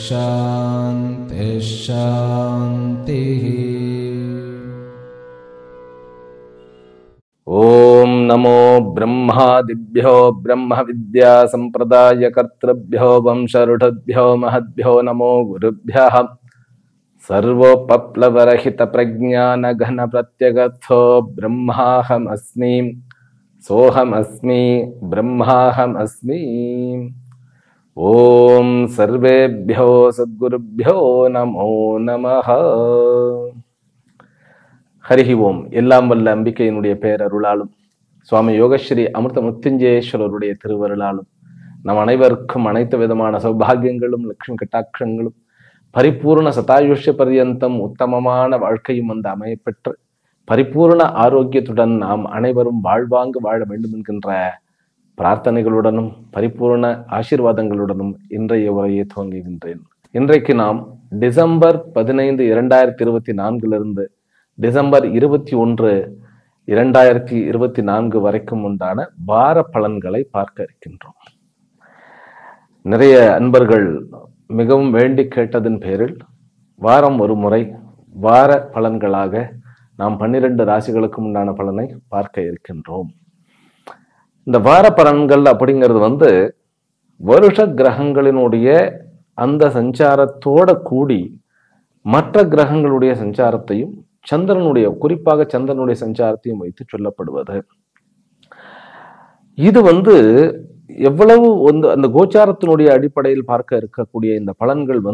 शान्तिः शान्तिः। ओम नमो ब्रह्मादिभ्यो ब्रह्म विद्या संप्रदाय कर्तृभ्यो वंशऋषभ्यो महद्भ्यो नमो गुरुभ्यः। सर्वोपप्लवरहित प्रज्ञान घन प्रत्यगर्थो ब्रह्माहमस्मि सोहमस्मि ब्रह्माहमस्मि। ओम सर्वेभ्यो सद्गुरुभ्यो नमो नमः। ஹரிஹி ஓம். எல்லாம் வல்ல அம்பிகையினுடைய பேரருளாலும் சுவாமி யோகஸ்ரீ அமிர்த முத்துஞ்சேஸ்வரருடைய திருவருளாலும் நம் அனைவருக்கும் அனைத்து விதமான சௌபாகியங்களும் லட்சுமி கட்டாட்சங்களும் பரிபூர்ண சதாயுஷ்ய பர்யந்தம் உத்தமமான வாழ்க்கையும் வந்து அமையப்பெற்று பரிபூர்ண ஆரோக்கியத்துடன் நாம் அனைவரும் வாழ்வாங்கு வாழ வேண்டும் என்கின்ற பிரார்த்தனைகளுடனும் பரிபூர்ண ஆசீர்வாதங்களுடனும் இன்றைய உரையை துவங்குகின்றேன். இன்றைக்கு நாம் டிசம்பர் 15, 2024 டிசம்பர் 21, 2024 வரைக்கும் உண்டான வார பலன்களை பார்க்க இருக்கின்றோம். நிறைய அன்பர்கள் மிகவும் வேண்டி கேட்டதன் பேரில் வாரம் ஒரு முறை வார பலன்களாக நாம் 12 ராசிகளுக்கும் உண்டான பலனை பார்க்க இருக்கின்றோம். இந்த வார பலன்கள் அப்படிங்கிறது வருஷ கிரகங்களினுடைய அந்த சஞ்சாரத்தோட கூடி மற்ற கிரகங்களுடைய சஞ்சாரத்தையும் சந்திரனுடைய குறிப்பாக சந்திரனுடைய சஞ்சாரத்தையும் வைத்து சொல்லப்படுவது. இது எவ்வளவு அந்த கோச்சாரத்தினுடைய அடிப்படையில் பார்க்க இருக்கக்கூடிய இந்த பலன்கள்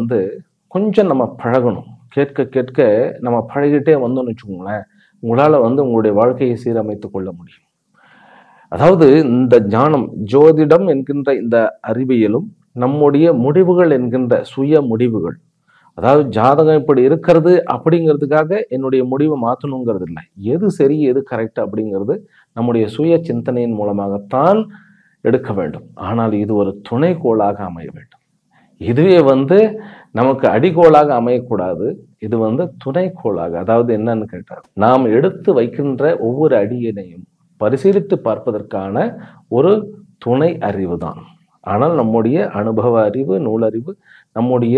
கொஞ்சம் நம்ம பழகணும். கேட்க கேட்க நம்ம பழகிட்டே வந்தோம்னு வச்சுக்கோங்களேன், உங்களால உங்களுடைய வாழ்க்கையை சீரமைத்துக் கொள்ள முடியும். அதாவது இந்த ஞானம் ஜோதிடம் என்கின்ற இந்த அறிவியலும் நம்முடைய முடிவுகள் என்கின்ற சுய முடிவுகள், அதாவது ஜாதகம் இப்படி இருக்கிறது அப்படிங்கிறதுக்காக என்னுடைய முடிவை மாற்றணுங்கிறது இல்லை. எது சரி எது கரெக்ட் அப்படிங்கிறது நம்முடைய சுய சிந்தனையின் மூலமாகத்தான் எடுக்க வேண்டும். ஆனால் இது ஒரு துணைக்கோளாக அமைய வேண்டும். இதுவே நமக்கு அடிகோளாக அமையக்கூடாது. இது துணைக்கோளாக, அதாவது என்னன்னு கேட்டால் நாம் எடுத்து வைக்கின்ற ஒவ்வொரு அடியினையும் பரிசீலித்து பார்ப்பதற்கான ஒரு துணை அறிவு தான். ஆனால் நம்முடைய அனுபவ அறிவு, நூலறிவு, நம்முடைய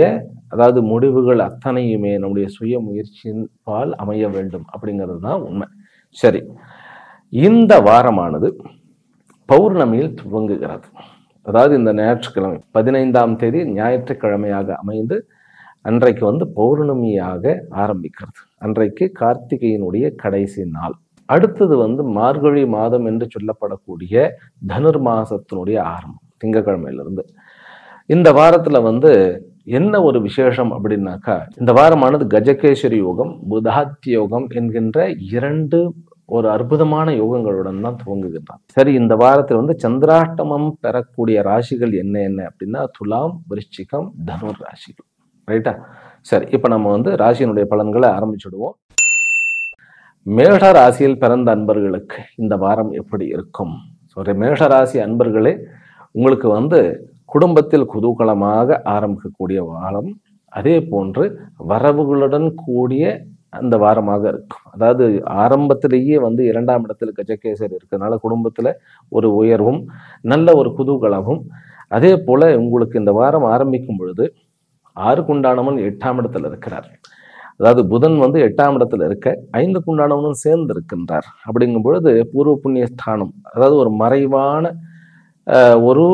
அதாவது முடிவுகள் அத்தனையுமே நம்முடைய சுய முயற்சியின் பால் அமைய வேண்டும் அப்படிங்கிறது தான் உண்மை. சரி, இந்த வாரமானது பௌர்ணமியில் துவங்குகிறது. அதாவது இந்த ஞாயிற்றுக்கிழமை 15ஆம் தேதி ஞாயிற்றுக்கிழமையாக அமைந்து அன்றைக்கு பௌர்ணமியாக ஆரம்பிக்கிறது. அன்றைக்கு கார்த்திகையினுடைய கடைசி நாள். அடுத்தது மார்கழி மாதம் என்று சொல்லப்படக்கூடிய தனுர் மாசத்தினுடைய ஆரம்பம் திங்கட்கிழமையிலிருந்து. இந்த வாரத்துல என்ன ஒரு விசேஷம் அப்படின்னாக்கா, இந்த வாரமானது கஜகேசரி யோகம், புதாத்திய யோகம் என்கின்ற 2 ஒரு அற்புதமான யோகங்களுடன் தான் துவங்குகின்றான். சரி, இந்த வாரத்தில் சந்திராஷ்டமம் பெறக்கூடிய ராசிகள் என்ன என்ன அப்படின்னா துலாம், விருச்சிகம், தனுர் ராசிகள். ரைட்டா? சரி, இப்ப நம்ம ராசியினுடைய பலன்களை ஆரம்பிச்சுடுவோம். மேஷ ராசியில் பிறந்த அன்பர்களுக்கு இந்த வாரம் எப்படி இருக்கும்? மேஷ ராசி அன்பர்களே, உங்களுக்கு குடும்பத்தில் குதூகலமாக ஆரம்பிக்கக்கூடிய வாரம், அதே போன்று வரவுகளுடன் கூடிய அந்த வாரமாக இருக்கும். அதாவது ஆரம்பத்திலேயே 2ஆம் இடத்துல கஜகேசரி இருக்கிறதுனால குடும்பத்துல ஒரு உயர்வும் நல்ல ஒரு குதூகலமும். அதே போல உங்களுக்கு இந்த வாரம் ஆரம்பிக்கும் பொழுது 6க்கு உண்டானவன் 8ஆம் இடத்துல இருக்கிறார். அதாவது புதன் 8ஆம் இடத்துல இருக்க 5க்கு உண்டானவனும் சேர்ந்து இருக்கின்றார். அப்படிங்கும் பொழுது பூர்வ புண்ணிய ஸ்தானம், அதாவது ஒரு மறைவான ஒரு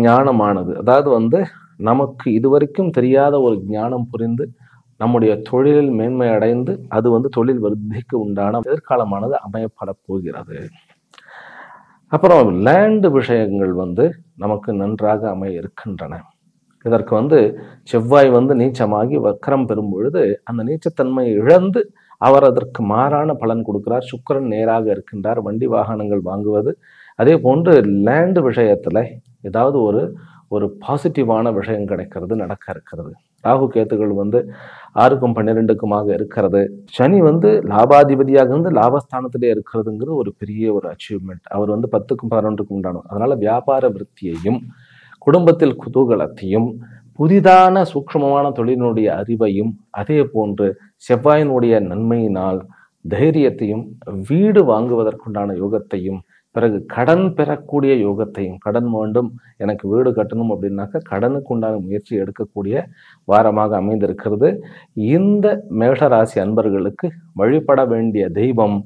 ஞானமானது, அதாவது நமக்கு இதுவரைக்கும் தெரியாத ஒரு ஞானம் புரிந்து நம்முடைய தொழிலில் மேன்மை அடைந்து அது தொழில் விருத்திக்கு உண்டான எதிர்காலமானது அமையப்பட போகிறது. அப்புறம் லேண்ட் விஷயங்கள் நமக்கு நன்றாக அமைய இருக்கின்றன. இதற்கு செவ்வாய் நீச்சமாகி வக்ரம் பெறும் பொழுது அந்த நீச்சத்தன்மையை இழந்து அவர் அதற்கு மாறான பலன் கொடுக்கிறார். சுக்கிரன் நேராக இருக்கின்றார். வண்டி வாகனங்கள் வாங்குவது, அதே போன்று லேண்ட் விஷயத்துல ஏதாவது ஒரு பாசிட்டிவான விஷயம் கிடைக்கிறது, நடக்க இருக்கிறது. ராகு கேத்துகள் 6க்கும் 12க்குமாக இருக்கிறது. சனி லாபாதிபதியாக லாபஸ்தானத்திலே இருக்கிறதுங்கிறது ஒரு பெரிய ஒரு அச்சீவ்மெண்ட். அவர் 10க்கும் 11க்கும் உண்டானவர். அதனால வியாபார விருத்தியையும் குடும்பத்தில் குதூகலத்தையும் புதிதான சூக்ஷ்மமான தொழிலினுடைய அறிவையும் அதே போன்று செவ்வாயினுடைய நன்மையினால் தைரியத்தையும் வீடு வாங்குவதற்குண்டான யோகத்தையும் பிறகு கடன் பெறக்கூடிய யோகத்தையும், கடன் வேண்டும் எனக்கு வீடு கட்டணும் அப்படின்னாக்க கடனுக்கு உண்டான முயற்சி எடுக்கக்கூடிய வாரமாக அமைந்திருக்கிறது. இந்த மேஷராசி அன்பர்களுக்கு வழிபட வேண்டிய தெய்வம்,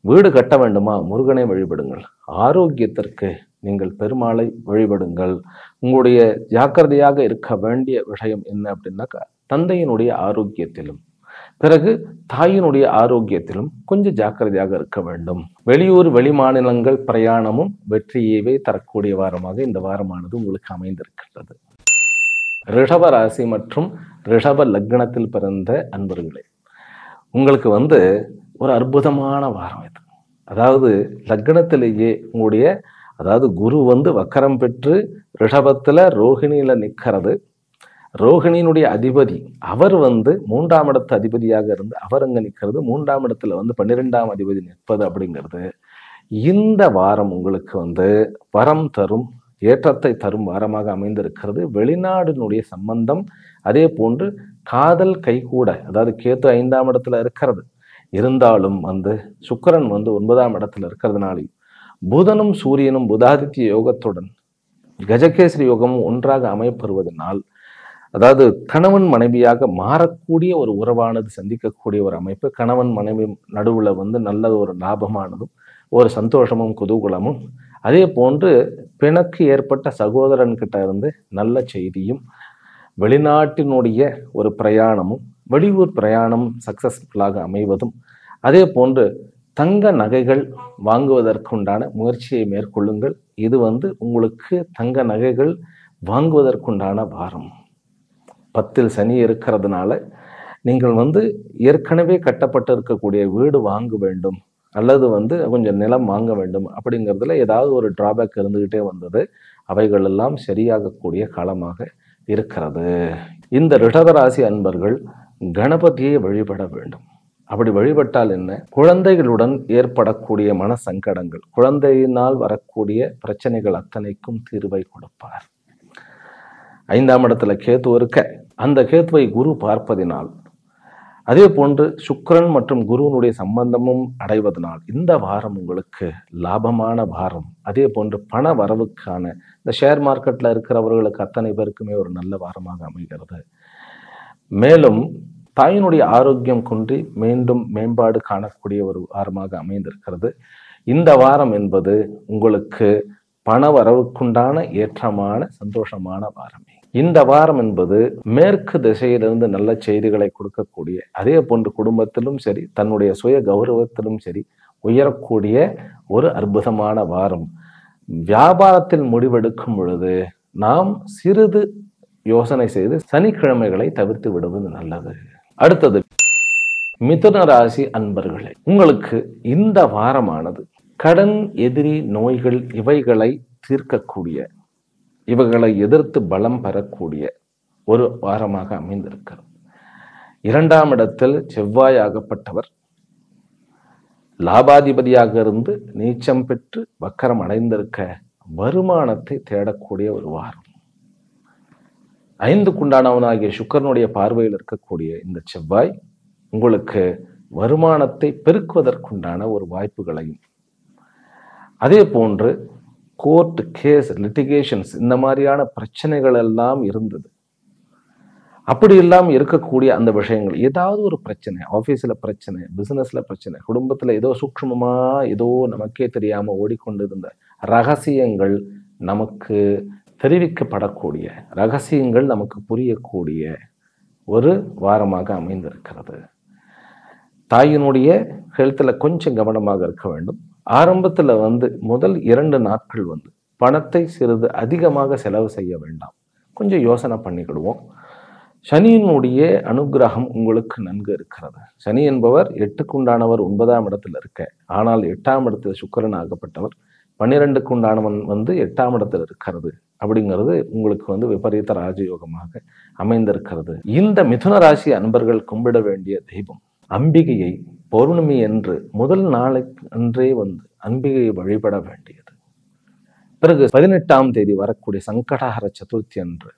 வீடு கட்ட வேண்டுமா, முருகனை வழிபடுங்கள். ஆரோக்கியத்திற்கு நீங்கள் பெருமாளை வழிபடுங்கள். உங்களுடைய ஜாக்கிரதையாக இருக்க வேண்டிய விஷயம் என்ன அப்படின்னாக்கா, தந்தையினுடைய ஆரோக்கியத்திலும் பிறகு தாயினுடைய ஆரோக்கியத்திலும் கொஞ்சம் ஜாக்கிரதையாக இருக்க வேண்டும். வெளியூர் வெளிமாநிலங்கள் பிரயாணமும் வெற்றியவே தரக்கூடிய வாரமாக இந்த வாரமானது உங்களுக்கு அமைந்திருக்கின்றது. ரிஷப ராசி மற்றும் ரிஷப லக்னத்தில் பிறந்த அன்பர்களே, உங்களுக்கு ஒரு அற்புதமான வாரம் இது. அதாவது லக்னத்திலேயே உங்களுடைய குரு வக்கரம் பெற்று ரிஷபத்துல ரோகிணியில நிற்கிறது. ரோகிணியினுடைய அதிபதி அவர் 3ஆம் இடத்து அதிபதியாக இருந்து அவர் அங்க நிற்கிறது. 3ஆம் இடத்துல 12ஆம் அதிபதி நிற்பது அப்படிங்கிறது இந்த வாரம் உங்களுக்கு வரம் தரும், ஏற்றத்தை தரும் வாரமாக அமைந்திருக்கிறது. வெளிநாடினுடைய சம்பந்தம், அதே போன்று காதல் கைகூட, அதாவது கேத்து 5ஆம் இடத்துல இருக்கிறது. இருந்தாலும் சுக்கிரன் 9ஆம் இடத்துல இருக்கிறதுனாலையும் புதனும் சூரியனும் புதாதித்ய யோகத்துடன் கஜகேசரி யோகமும் ஒன்றாக அமைப்பெறுவதனால், அதாவது கணவன் மனைவியாக மாறக்கூடிய ஒரு உறவானது சந்திக்கக்கூடிய ஒரு அமைப்பு, கணவன் மனைவி நடுவுல நல்ல ஒரு லாபமானதும் ஒரு சந்தோஷமும் குதூகலமும், அதே போன்று பிணக்கு ஏற்பட்ட சகோதரன் கிட்ட இருந்து நல்ல செய்தியும், வெளிநாட்டினுடைய ஒரு பிரயாணமும், வெளியூர் பிரயாணம் சக்சஸ்ஃபுல்லாக அமைவதும், அதே போன்று தங்க நகைகள் வாங்குவதற்குண்டான முயற்சியை மேற்கொள்ளுங்கள். இது உங்களுக்கு தங்க நகைகள் வாங்குவதற்குண்டான வாரம். 10ல் சனி இருக்கிறதுனால நீங்கள் ஏற்கனவே கட்டப்பட்டு இருக்கக்கூடிய வீடு வாங்க வேண்டும், அல்லது கொஞ்சம் நிலம் வாங்க வேண்டும் அப்படிங்கிறதுல ஏதாவது ஒரு டிராபேக் இருந்துகிட்டே வந்தது. அவைகள் எல்லாம் சரியாகக்கூடிய காலமாக இருக்கிறது. இந்த ரிஷபராசி அன்பர்கள் கணபதியை வழிபட வேண்டும். அப்படி வழிபட்டால் என்ன, குழந்தைகளுடன் ஏற்படக்கூடிய மன சங்கடங்கள், குழந்தையினால் வரக்கூடிய பிரச்சனைகள் அத்தனைக்கும் தீர்வை கொடுப்பார். 5ஆம் இடத்துல கேத்து இருக்க, அந்த கேத்துவை குரு பார்ப்பதினால், அதே போன்று சுக்கிரன் மற்றும் குருவனுடைய சம்பந்தமும் அடைவதனால் இந்த வாரம் உங்களுக்கு லாபமான வாரம். அதே போன்று பண வரவுக்கான, இந்த ஷேர் மார்க்கெட்ல இருக்கிறவர்களுக்கு அத்தனை பேருக்குமே ஒரு நல்ல வாரமாக அமைகிறது. மேலும் தாயினுடைய ஆரோக்கியம் குன்றி மீண்டும் மேம்பாடு காணக்கூடிய ஒரு வாரமாக அமைந்திருக்கிறது. இந்த வாரம் என்பது உங்களுக்கு பண வரவுக்குண்டான ஏற்றமான சந்தோஷமான வாரமே. இந்த வாரம் என்பது மேற்கு திசையிலிருந்து நல்ல செய்திகளை கொடுக்கக்கூடிய, அதே போன்று குடும்பத்திலும் சரி தன்னுடைய சுய கௌரவத்திலும் சரி உயரக்கூடிய ஒரு அற்புதமான வாரம். வியாபாரத்தில் முடிவெடுக்கும் பொழுது நாம் சிறிது யோசனை செய்து சனிக்கிழமைகளை தவிர்த்து விடுவது நல்லது. அடுத்தது மிதுன ராசி அன்பர்களே, உங்களுக்கு இந்த வாரமானது கடன், எதிரி, நோய்கள் இவைகளை தீர்க்கக்கூடிய, இவைகளை எதிர்த்து பலம் பெறக்கூடிய ஒரு வாரமாக அமைந்திருக்கிறது. 2ஆம் இடத்தில் செவ்வாய் ஆகப்பட்டவர் லாபாதிபதியாக இருந்து நீச்சம் பெற்று வக்கரம் அடைந்திருக்க வருமானத்தை தேடக்கூடிய ஒரு வாரம். 5க்குண்டானவனாகிய சுக்கிரனுடைய பார்வையில் இருக்கக்கூடிய இந்த செவ்வாய் உங்களுக்கு வருமானத்தை பெருக்குவதற்குண்டான ஒரு வாய்ப்புகளையும், அதே போன்று கோர்ட் கேஸ் லிட்டிகேஷன்ஸ் இந்த மாதிரியான பிரச்சனைகள் எல்லாம் இருந்தது. அப்படி எல்லாம் இருக்கக்கூடிய அந்த விஷயங்கள், ஏதாவது ஒரு பிரச்சனை, ஆபீஸ்ல பிரச்சனை, பிசினஸ்ல பிரச்சனை, குடும்பத்துல ஏதோ சூக்ஷ்மமா ஏதோ நமக்கே தெரியாம ஓடிக்கொண்டிருந்த ரகசியங்கள் நமக்கு தெரிவிக்கப்படக்கூடிய, ரகசியங்கள் நமக்கு புரியக்கூடிய ஒரு வாரமாக அமைந்திருக்கிறது. தாயினுடைய ஹெல்த்ல கொஞ்சம் கவனமாக இருக்க வேண்டும். ஆரம்பத்துல முதல் 2 நாட்கள் பணத்தை சிறிது அதிகமாக செலவு செய்ய வேண்டாம், கொஞ்சம் யோசனை பண்ணிக்கிடுவோம். சனியினுடைய அனுகிரகம் உங்களுக்கு நன்கு இருக்கிறது. சனி என்பவர் 8க்குண்டானவர் 9ஆம் இடத்துல இருக்க, ஆனால் 8ஆம் இடத்துல சுக்கிரன் ஆகப்பட்டவர் 12க்குண்டானவன் 8ஆம் இடத்துல இருக்கிறது. அப்படிங்கிறது உங்களுக்கு விபரீத ராஜயோகமாக அமைந்திருக்கிறது. இந்த மிதுன ராசி அன்பர்கள் கும்பிட வேண்டிய தெய்வம் அம்பிகையை பௌர்ணமி என்று முதல் நாளைக்கு அன்றே அம்பிகையை வழிபட வேண்டியது. பிறகு 18ஆம் தேதி வரக்கூடிய சங்கடஹர சதுர்த்தி அன்று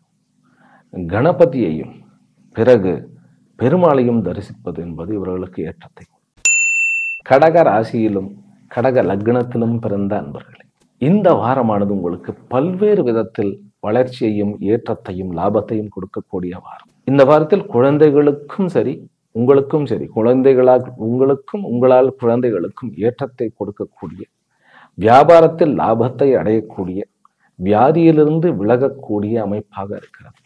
கணபதியையும் பிறகு பெருமாளையும் தரிசிப்பது என்பது இவர்களுக்கு ஏற்றத்தை. கடக ராசியிலும் கடக லக்னத்திலும் பிறந்த அன்பர்களே, இந்த வாரமானது உங்களுக்கு பல்வேறு விதத்தில் வளர்ச்சியையும் ஏற்றத்தையும் லாபத்தையும் கொடுக்கக்கூடிய வாரம். இந்த வாரத்தில் குழந்தைகளுக்கும் சரி உங்களுக்கும் சரி, குழந்தைகளால் உங்களுக்கும் உங்களால் குழந்தைகளுக்கும் ஏற்றத்தை கொடுக்கக்கூடிய, வியாபாரத்தில் லாபத்தை அடையக்கூடிய, வியாதியிலிருந்து விலகக்கூடிய அமைப்பாக இருக்கிறது.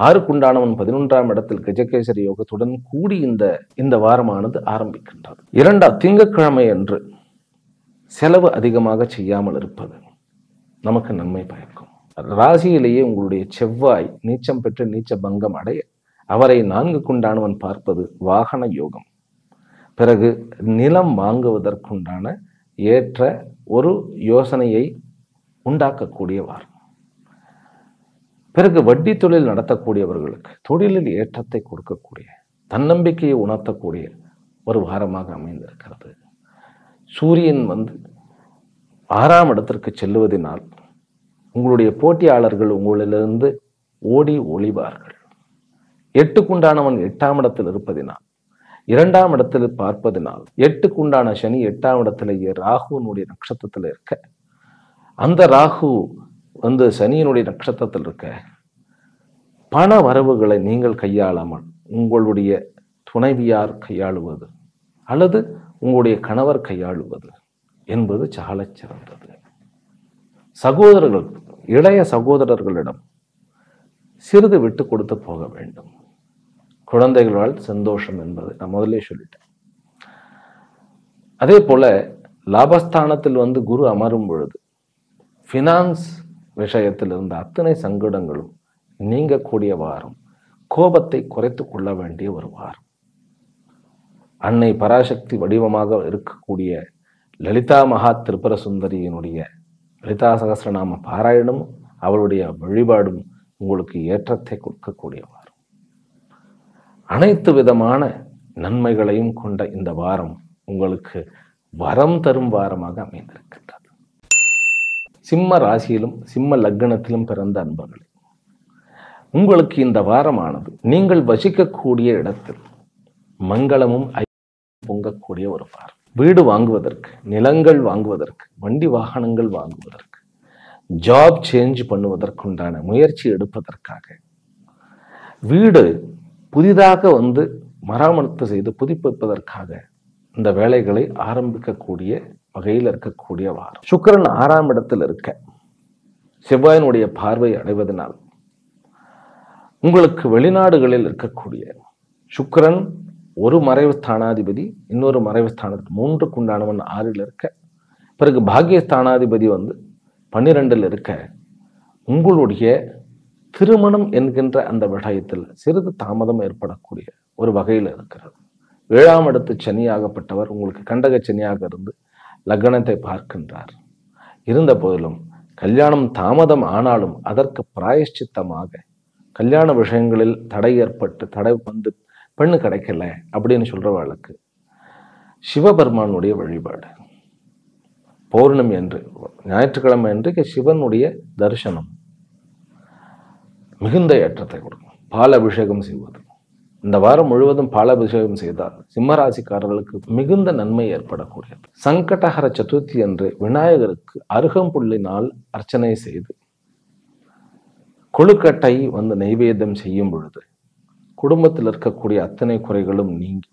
6க்குண்டானவன் 11ஆம் இடத்தில் கஜகேசரி யோகத்துடன் கூடி இந்த வாரமானது ஆரம்பிக்கின்றது. 2 திங்கட்கிழமை அன்று செலவு அதிகமாக செய்யாமல் இருப்பது நமக்கு நன்மை பயக்கும். ராசியிலேயே உங்களுடைய செவ்வாய் நீச்சம் பெற்று நீச்ச பங்கம் அடைய அவரை 4க்குண்டானவன் பார்ப்பது வாகன யோகம். பிறகு நிலம் வாங்குவதற்குண்டான ஏற்ற ஒரு யோசனையை உண்டாக்கக்கூடிய வாரம். பிறகு வட்டி தொழில் நடத்தக்கூடியவர்களுக்கு தொழிலில் ஏற்றத்தை கொடுக்கக்கூடிய, தன்னம்பிக்கையை உணர்த்தக்கூடிய ஒரு வாரமாக அமைந்திருக்கிறது. சூரியன் 6ஆம் இடத்திற்கு செல்லுவதனால் உங்களுடைய போட்டியாளர்கள் உங்களிலிருந்து ஓடி ஒளிவார்கள். 8க்குண்டானவன் 8ஆம் இடத்தில் இருப்பதினால், 2ஆம் இடத்தில் பார்ப்பதினால், 8க்குண்டான சனி 8ஆம் இடத்திலேயே ராகுனுடைய நட்சத்திரத்தில் இருக்க, அந்த ராகு சனியினுடைய நட்சத்திரத்தில் இருக்க பண வரவுகளை நீங்கள் கையாளாமல் உங்களுடைய துணைவியார் கையாளுவது அல்லது உங்களுடைய கணவர் கையாளுவது என்பது சாலச் சிறந்தது. சகோதரர்கள், இளைய சகோதரர்களிடம் சிறிது விட்டு கொடுத்து போக வேண்டும். குழந்தைகளால் சந்தோஷம் என்பது நான் முதலே சொல்லிட்டேன். அதே போல லாபஸ்தானத்தில் குரு அமரும் பொழுது ஃபினான்ஸ் விஷயத்தில் இருந்த அத்தனை சங்கடங்களும் நீங்கக்கூடிய வாரம். கோபத்தை குறைத்து கொள்ள வேண்டிய ஒரு வாரம். அன்னை பராசக்தி வடிவமாக இருக்கக்கூடிய லலிதா மகா திரிபுர சுந்தரியினுடைய லலிதா சகஸ்ரநாம பாராயணமும் அவளுடைய வழிபாடும் உங்களுக்கு ஏற்றத்தை கொடுக்கக்கூடிய வாரம். அனைத்து விதமான நன்மைகளையும் கொண்ட இந்த வாரம் உங்களுக்கு வரம் தரும் வாரமாக அமைந்திருக்கின்றது. சிம்ம ராசியிலும் சிம்ம லக்னத்திலும் பிறந்த அன்பர்களே, உங்களுக்கு இந்த வாரமானது நீங்கள் வசிக்கக்கூடிய இடத்தில் மங்களமும் பொங்கக்கூடிய ஒரு வாரம். வீடு வாங்குவதற்கு, நிலங்கள் வாங்குவதற்கு, வண்டி வாகனங்கள் வாங்குவதற்கு, ஜாப் சேஞ்ச் பண்ணுவதற்குண்டான முயற்சி எடுப்பதற்காக, வீடு புதிதாக மராமத்து செய்து புதுப்பிப்பதற்காக இந்த வேலைகளை ஆரம்பிக்கக்கூடிய வகையில் இருக்கக்கூடிய வாரம். சுக்கிரன் 6ஆம் இடத்தில் இருக்க செவ்வாயினுடைய பார்வை அடைவதனால் உங்களுக்கு வெளிநாடுகளில் இருக்கக்கூடிய சுக்கிரன் ஒரு மறைவு ஸ்தானாதிபதி, இன்னொரு மறைவு ஸ்தானத்தில் 3க்குண்டானவன் 6ல் இருக்க, பிறகு பாக்கிய ஸ்தானாதிபதி 12ல் இருக்க, உங்களுடைய திருமணம் என்கின்ற அந்த விடயத்தில் சிறிது தாமதம் ஏற்படக்கூடிய ஒரு வகையில் இருக்கிறது. 7ஆம் இடத்து சனியாகப்பட்டவர் உங்களுக்கு கண்டக சனியாக இருந்து லக்னத்தை பார்க்கின்றார். இருந்த போதிலும் கல்யாணம் தாமதம் ஆனாலும் அதற்கு பிராயஷ்சித்தமாக கல்யாண விஷயங்களில் தடை ஏற்பட்டு பெண்ணு கிடைக்கல அப்படின்னு சொல்றவர்களுக்கு சிவபெருமானுடைய வழிபாடு, பௌர்ணமி என்று ஞாயிற்றுக்கிழமை அன்றைக்கு சிவனுடைய தரிசனம் மிகுந்த ஏற்றத்தை கொடுக்கும். பாலாபிஷேகம் செய்வது, இந்த வாரம் முழுவதும் பாலாபிஷேகம் செய்தால் சிம்மராசிக்காரர்களுக்கு மிகுந்த நன்மை ஏற்படக்கூடியது. சங்கடஹர சதுர்த்தி அன்று விநாயகருக்கு அருகம்புல்லினால் அர்ச்சனை செய்து கொழுக்கட்டை நைவேத்தியம் செய்யும் பொழுது குடும்பத்தில் இருக்கக்கூடிய அத்தனை குறைகளும் நீங்கி,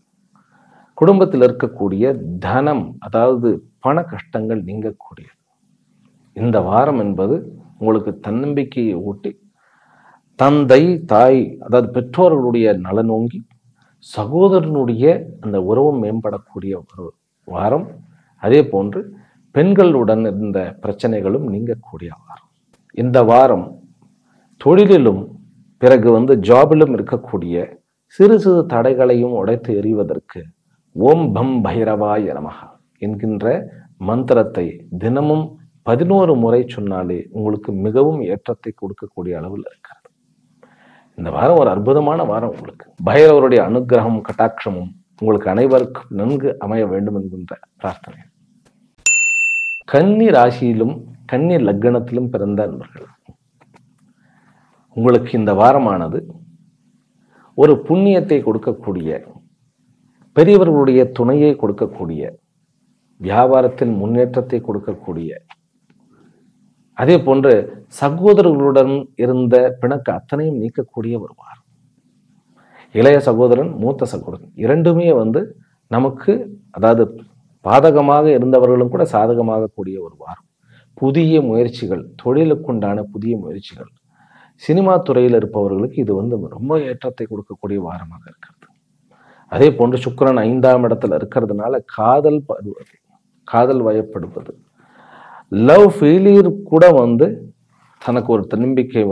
குடும்பத்தில் இருக்கக்கூடிய தனம், அதாவது பண கஷ்டங்கள் நீங்கக்கூடியது. இந்த வாரம் என்பது உங்களுக்கு தன்னம்பிக்கையை ஊட்டி, தந்தை தாய் அதாவது பெற்றோர்களுடைய நலனோங்கி சகோதரனுடைய அந்த உறவும் மேம்படக்கூடிய ஒரு வாரம். அதே போன்று பெண்களுடன் இருந்த பிரச்சனைகளும் நீங்கக்கூடிய வாரம். இந்த வாரம் தொழிலிலும் பிறகு ஜாபிலும் இருக்கக்கூடிய சிறு சிறு தடைகளையும் உடைத்து எறிவதற்கு ஓம் பம் பைரவாய நமஹ என்கின்ற மந்திரத்தை தினமும் 11 முறை சொன்னாலே உங்களுக்கு மிகவும் ஏற்றத்தை கொடுக்கக்கூடிய அளவில் இருக்கிறது. இந்த வாரம் ஒரு அற்புதமான வாரம். உங்களுக்கு பைரவருடைய அனுகிரகம் கட்டாட்சமும் உங்களுக்கு அனைவருக்கும் நன்கு அமைய வேண்டும் என்கின்ற பிரார்த்தனை. கன்னி ராசியிலும் கன்னி லக்னத்திலும் பிறந்த அன்பர்கள், உங்களுக்கு இந்த வாரமானது ஒரு புண்ணியத்தை கொடுக்கக்கூடிய, பெரியவர்களுடைய துணையை கொடுக்கக்கூடிய, வியாபாரத்தில் முன்னேற்றத்தை கொடுக்கக்கூடிய, அதே போன்று சகோதரர்களுடன் இருந்த பிணக்கு அத்தனையும் நீக்கக்கூடிய ஒரு வாரம். இளைய சகோதரன், மூத்த சகோதரன் இரண்டுமே நமக்கு, அதாவது பாதகமாக இருந்தவர்களும் கூட சாதகமாக கூடிய ஒரு வாரம். புதிய முயற்சிகள், தொழிலுக்குண்டான புதிய முயற்சிகள், சினிமா துறையில் இருப்பவர்களுக்கு இது ரொம்ப ஏற்றத்தை கொடுக்கக்கூடிய வாரமாக இருக்கிறது. அதே போன்று சுக்கிரன் 5ஆம் இடத்துல இருக்கிறதுனால காதல் படுவது, காதல் வயப்படுவது, லவ் ஃபெயிலியர் கூட தனக்கு ஒரு தன்னம்பிக்கை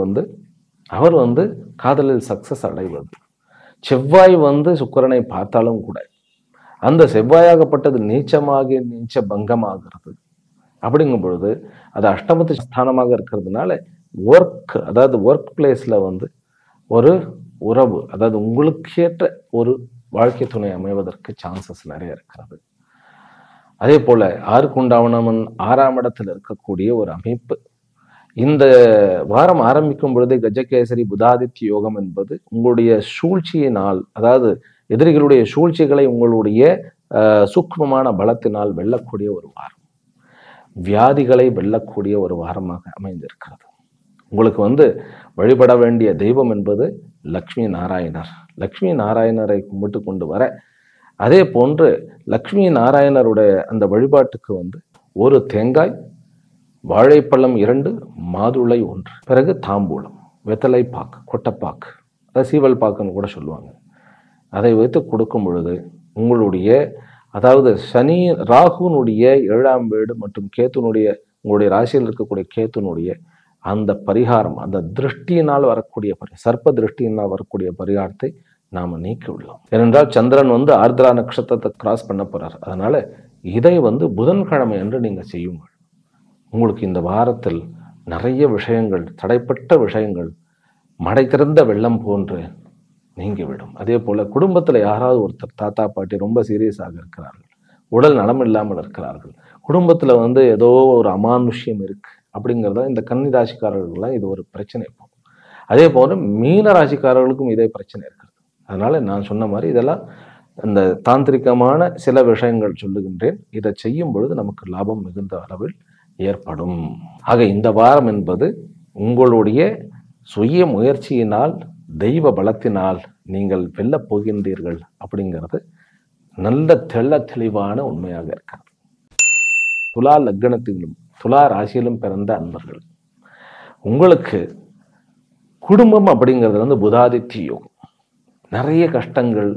அவர் காதலில் சக்சஸ் அடைவது. செவ்வாய் சுக்கிரனை பார்த்தாலும் கூட அந்த செவ்வாயாகப்பட்டது நீச்ச பங்கமாகிறது. அப்படிங்கும் பொழுது அது அஷ்டமத்து ஸ்தானமாக இருக்கிறதுனால ஒர்க், அதாவது ஒர்க் பிளேஸ்ல ஒரு உறவு, அதாவது உங்களுக்கு ஏற்ற ஒரு வாழ்க்கை துணை அமைவதற்கு சான்சஸ் நிறைய இருக்கிறது. அதே போல 6 6ஆம் இடத்தில் இருக்கக்கூடிய ஒரு அமைப்பு. இந்த வாரம் ஆரம்பிக்கும் பொழுதே கஜகேசரி புதாதித்ய யோகம் என்பது உங்களுடைய சூழ்ச்சியினால், அதாவது எதிரிகளுடைய சூழ்ச்சிகளை உங்களுடைய சூக்ஷ்மமான பலத்தினால் வெல்லக்கூடிய ஒரு வாரம், வியாதிகளை வெல்லக்கூடிய ஒரு வாரமாக அமைந்திருக்கிறது. உங்களுக்கு வழிபட வேண்டிய தெய்வம் என்பது லக்ஷ்மி நாராயணர். லக்ஷ்மி நாராயணரை கும்பிட்டு கொண்டு வர, அதே போன்று லக்ஷ்மி நாராயணருடைய அந்த வழிபாட்டுக்கு ஒரு தேங்காய், வாழைப்பழம் 2, மாதுளை 1, பிறகு தாம்பூலம், வெத்தலை பாக்கு, கொட்டைப்பாக்கு, அதை சீவல் பாக்குன்னு கூட சொல்லுவாங்க. அதை வைத்து கொடுக்கும் பொழுது உங்களுடைய, அதாவது சனி ராகுனுடைய 7ஆம் வீடு மற்றும் கேத்துனுடைய, உங்களுடைய ராசியில் இருக்கக்கூடிய கேத்துனுடைய அந்த பரிகாரம், அந்த திருஷ்டியினால் வரக்கூடிய சர்ப்ப திருஷ்டியினால் வரக்கூடிய பரிகாரத்தை நாம நீக்கி உள்ளோம். ஏனென்றால் சந்திரன் ஆர்திரா நட்சத்திரத்தை கிராஸ் பண்ண போறார். அதனால இதை புதன்கிழமை என்று நீங்க செய்யுங்கள். உங்களுக்கு இந்த வாரத்தில் நிறைய விஷயங்கள், தடைப்பட்ட விஷயங்கள் மடை திறந்த வெள்ளம் போன்று நீங்கிவிடும். அதே போல குடும்பத்துல யாராவது ஒருத்தர், தாத்தா பாட்டி ரொம்ப சீரியஸாக இருக்கிறார்கள், உடல் நலம் இல்லாமல் இருக்கிறார்கள், குடும்பத்துல ஏதோ ஒரு அமானுஷ்யம் இருக்கு அப்படிங்கிறத இந்த கன்னி ராசிக்காரர்கள்லாம் இது ஒரு பிரச்சனை போகும். அதே போல மீன ராசிக்காரர்களுக்கும் இதே பிரச்சனை இருக்கிறது. அதனால நான் சொன்ன மாதிரி இதெல்லாம் இந்த தாந்திரிகமான சில விஷயங்கள் சொல்லுகின்றேன். இதை செய்யும் பொழுது நமக்கு லாபம் மிகுந்த அளவில் ஏற்படும். ஆக இந்த வாரம் என்பது உங்களுடைய சுய முயற்சியினால், தெய்வ பலத்தினால் நீங்கள் வெல்லப் போகின்றீர்கள் அப்படிங்கிறது நல்ல தெளிவான உண்மையாக இருக்கிறது. துலா லக்னத்திலும் துலா ராசியிலும் பிறந்த அன்பர்கள், உங்களுக்கு குடும்பம் அப்படிங்கிறது புதாதித்ய யோகம். நிறைய கஷ்டங்கள்,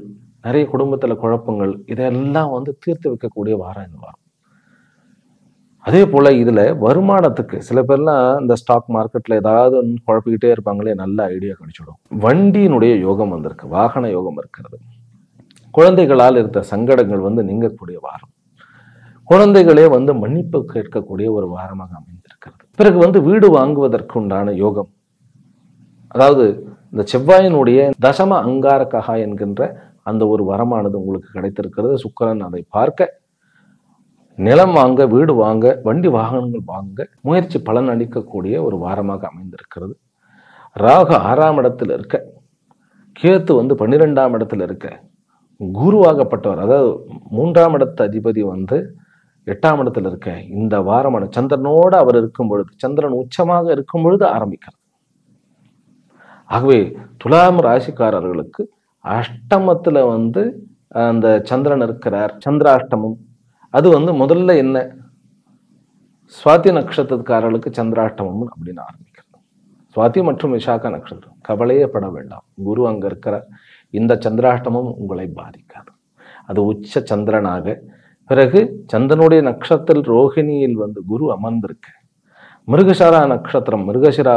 நிறைய குடும்பத்துல குழப்பங்கள், இதெல்லாம் தீர்த்து வைக்கக்கூடிய வாரம் இந்த வாரம். அதே போல இதுல வருமானத்துக்கு சில பேர்லாம் இந்த ஸ்டாக் மார்க்கெட்ல ஏதாவது குழப்பிக்கிட்டே இருப்பாங்களே, நல்ல ஐடியா கிடைச்சிடும். வண்டியினுடைய யோகம் வந்திருக்கு, வாகன யோகம் இருக்கிறது. குழந்தைகளால் இருந்த சங்கடங்கள் நீங்கக்கூடிய வாரம். குழந்தைகளே மன்னிப்பு கேட்கக்கூடிய ஒரு வாரமாக அமைந்திருக்கிறது. பிறகு வீடு வாங்குவதற்கு உண்டான யோகம், அதாவது இந்த செவ்வாயினுடைய தசம அங்காரகா என்கின்ற அந்த ஒரு வரமானது உங்களுக்கு கிடைத்திருக்கிறது. சுக்கிரன் அதை பார்க்க நிலம் வாங்க, வீடு வாங்க, வண்டி வாகனங்கள் வாங்க முயற்சி பலன் அளிக்கக்கூடிய ஒரு வாரமாக அமைந்திருக்கிறது. ராகு 6ஆம் இடத்தில் இருக்க, கேத்து 12ஆம் இடத்துல இருக்க, குருவாகப்பட்டவர், அதாவது 3ஆம் இடத்து அதிபதி 8ஆம் இடத்துல இருக்க, இந்த வாரமான சந்திரனோடு அவர் இருக்கும் பொழுது, சந்திரன் உச்சமாக இருக்கும் பொழுது ஆரம்பிக்கிறது. ஆகவே துலாம் ராசிக்காரர்களுக்கு அஷ்டமத்துல அந்த சந்திரன் இருக்கிறார், சந்திராஷ்டமம். அது முதல்ல என்ன, சுவாதி நட்சத்திரக்காரர்களுக்கு சந்திராஷ்டமம் அப்படின்னு ஆரம்பிக்கிறது. சுவாதி மற்றும் விசாக நட்சத்திரம், கவலையே பட வேண்டாம், குரு அங்க இருக்கிறார். இந்த சந்திராஷ்டமம் உங்களை பாதிக்காது. அது உச்ச சந்திரனாக, பிறகு சந்திரனுடைய நட்சத்திர ரோஹிணியில் குரு அமர்ந்திருக்க, மிருகசிரா நட்சத்திரம், மிருகசிரா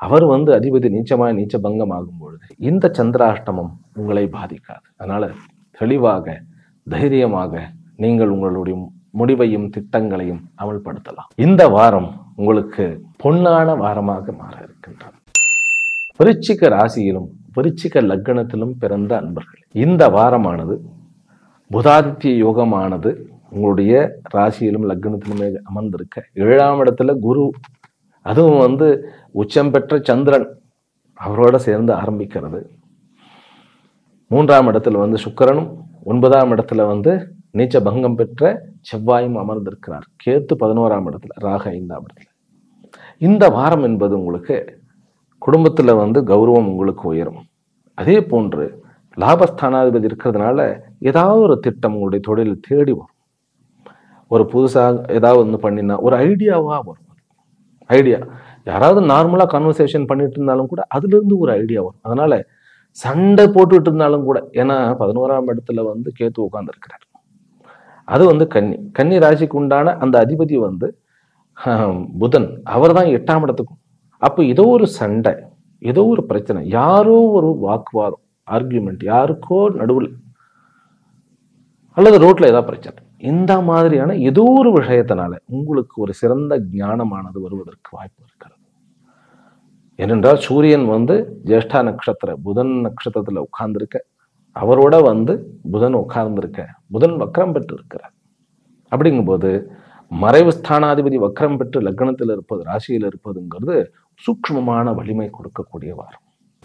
அவர் அதிபதி நீச்சமாய் நீச்ச பங்கம் ஆகும் பொழுது இந்த சந்திராஷ்டமம் உங்களை பாதிக்காது. அதனால தெளிவாக, தைரியமாக நீங்கள் உங்களுடைய முடிவையும் திட்டங்களையும் அமல்படுத்தலாம். இந்த வாரம் உங்களுக்கு பொன்னான வாரமாக மாற இருக்கின்றது. விருச்சிக ராசியிலும் விருச்சிக லக்னத்திலும் பிறந்த அன்பர்கள், இந்த வாரமானது புதாதித்ய யோகமானது உங்களுடைய ராசியிலும் லக்னத்திலுமே அமர்ந்திருக்க, 7ஆம் இடத்துல குரு, அதுவும் உச்சம் பெற்ற சந்திரன் அவரோட சேர்ந்து ஆரம்பிக்கிறது. 3ஆம் இடத்துல சுக்கிரனும், 9ஆம் இடத்துல நீச்ச பங்கம் பெற்ற செவ்வாயும் அமர்ந்திருக்கிறார். கேத்து 11ஆம் இடத்துல, ராகு 5ஆம் இடத்துல. இந்த வாரம் என்பது உங்களுக்கு குடும்பத்துல கௌரவம் உங்களுக்கு உயரும். அதே போன்று லாபஸ்தானாதிபதி இருக்கிறதுனால ஏதாவது ஒரு திட்டம் உங்களுடைய தொழில் தேடி வரும். ஒரு புதுசாக ஏதாவது பண்ணினா ஒரு ஐடியாவா வரும். ஐடியா யாராவது நார்மலா கன்வர்சேஷன் பண்ணிட்டு இருந்தாலும் கூட அதுல இருந்து ஒரு ஐடியா வரும். அதனால சண்டை போட்டுட்டு இருந்தாலும் கூட, ஏன்னா 11ஆம் இடத்துல கேத்து உட்கார்ந்து இருக்கிறார். அது கன்னி ராசிக்கு உண்டான அந்த அதிபதி புதன், அவர் தான் 8ஆம் இடத்துக்கும். அப்போ ஏதோ ஒரு சண்டை, ஏதோ ஒரு பிரச்சனை, யாரோ ஒரு வாக்குவாதம், ஆர்கியூமெண்ட், யாருக்கோ நடுவில் அல்லது ரோட்ல ஏதாவது பிரச்சனை, இந்த மாதிரியான ஏதோ ஒரு விஷயத்தினால உங்களுக்கு ஒரு சிறந்த ஞானமானது வருவதற்கு வாய்ப்பு இருக்கிறது. ஏனென்றால் சூரியன் ஜேஷ்டா நட்சத்திர புதன் நட்சத்திரத்துல உட்கார்ந்துருக்க, அவரோட புதன் உட்கார்ந்துருக்க, புதன் வக்ரம் பெற்று இருக்கிறார். அப்படிங்கும்போது மறைவு ஸ்தானாதிபதி வக்ரம் பெற்று லக்னத்தில் இருப்பது, ராசியில் இருப்பதுங்கிறது சூக்ஷ்மமான வலிமை கொடுக்கக்கூடிய வாரம்.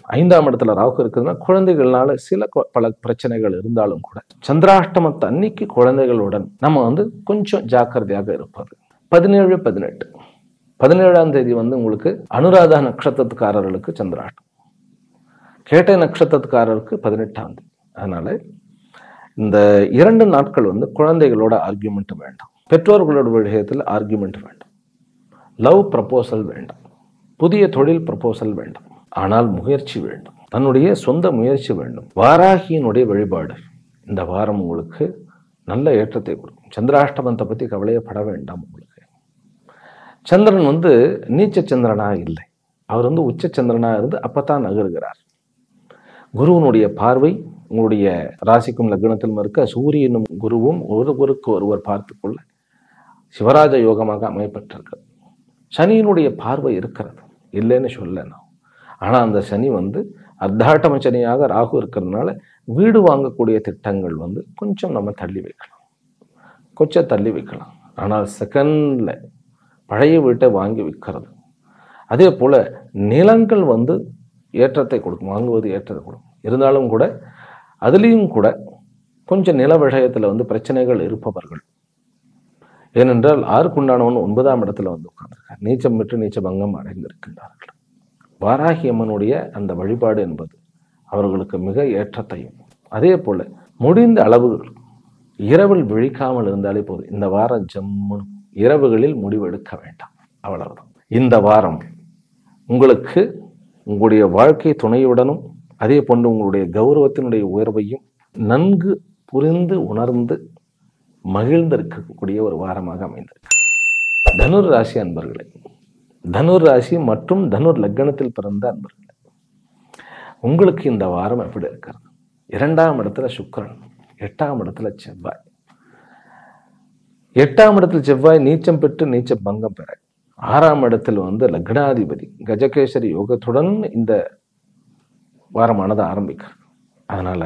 5ஆம் இடத்துல ராகு இருக்குதுன்னா குழந்தைகள்னால சில பல பிரச்சனைகள் இருந்தாலும் கூட சந்திராஷ்டமத்து அன்னைக்கு குழந்தைகளுடன் நம்ம கொஞ்சம் ஜாக்கிரதையாக இருப்பது. 17, 18, 17ஆம் தேதி உங்களுக்கு அனுராதா நட்சத்திரத்துக்காரர்களுக்கு சந்திராஷ்டம், கேட்டை நட்சத்திரத்துக்காரருக்கு 18ஆம் தேதி. அதனால இந்த 2 நாட்கள் குழந்தைகளோட ஆர்கியூமெண்ட் வேண்டாம், பெற்றோர்களோட விஷயத்தில் ஆர்கியூமெண்ட் வேண்டாம், லவ் ப்ரப்போசல் வேண்டாம், புதிய தொழில் ப்ரப்போசல் வேண்டாம். ஆனால் முயற்சி வேண்டும், தன்னுடைய சொந்த முயற்சி வேண்டும். வாராகியினுடைய வழிபாடு இந்த வாரம் உங்களுக்கு நல்ல ஏற்றத்தை கொடுக்கும். சந்திராஷ்டமத்தை பத்தி கவலையப்பட வேண்டாம். உங்களுக்கு சந்திரன் நீச்ச சந்திரனா இல்லை, அவர் உச்ச சந்திரனா இருந்து அப்பத்தான் நகருகிறார். குருவனுடைய பார்வை உங்களுடைய ராசிக்கும் லக்னத்திலும் இருக்க, சூரியனும் குருவும் ஒருவருக்கு ஒருவர் பார்த்துக்கொள்ள சிவராஜ யோகமாக அமைப்பட்டிருக்கிறது. சனியினுடைய பார்வை இருக்கிறது, இல்லைன்னு சொல்ல. ஆனா அந்த சனி அர்த்தாட்டம சனியாக ராகு இருக்கிறதுனால வீடு வாங்கக்கூடிய திட்டங்கள் கொஞ்சம் நம்ம தள்ளி வைக்கலாம், கொஞ்சம் தள்ளி வைக்கலாம். ஆனால் செகண்ட்ல பழைய வீட்டை வாங்கி விற்கிறது. அதே போல நிலங்கள் ஏற்றத்தை கொடுக்கும், வாங்குவது ஏற்றத்தை கொடுக்கும். இருந்தாலும் கூட அதுலேயும் கூட கொஞ்சம் நில விஷயத்துல பிரச்சனைகள் இருப்பவர்கள், ஏனென்றால் 6க்குண்டானவன் 9ஆம் இடத்துல உட்கார்ந்திருக்கார், நீச்சம் விட்டு நீச்ச பங்கம் அடைந்திருக்கின்றார்கள். வாராகி அம்மனுடைய அந்த வழிபாடு என்பது அவர்களுக்கு மிக ஏற்றத்தையும், அதே போல முடிந்த அளவுகள் இரவில் விழிக்காமல் இருந்தாலே போதும். இந்த வாரம் ஜம்மு இரவுகளில் முடிவெடுக்க வேண்டாம், அவ்வளவுதான். இந்த வாரம் உங்களுக்கு உங்களுடைய வாழ்க்கை துணையுடனும் அதே போன்று உங்களுடைய கௌரவத்தினுடைய உயர்வையும் நன்கு புரிந்து உணர்ந்து மகிழ்ந்திருக்கக்கூடிய ஒரு வாரமாக அமைந்திருக்கு. தனுர் ராசி அன்பர்களே, தனுர் ராசி மற்றும் தனுர் லக்னத்தில் பிறந்த அன்பர்களே, உங்களுக்கு இந்த வாரம் எப்படி இருக்கிறது? 2ஆம் இடத்துல சுக்கிரன், 8ஆம் இடத்துல செவ்வாய். 8ஆம் இடத்துல செவ்வாய் நீச்சம் பெற்று நீச்ச பங்கம் பெற, 6ஆம் இடத்தில் லக்னாதிபதி கஜகேசரி யோகத்துடன் இந்த வாரமானது ஆரம்பிக்கிறது. அதனால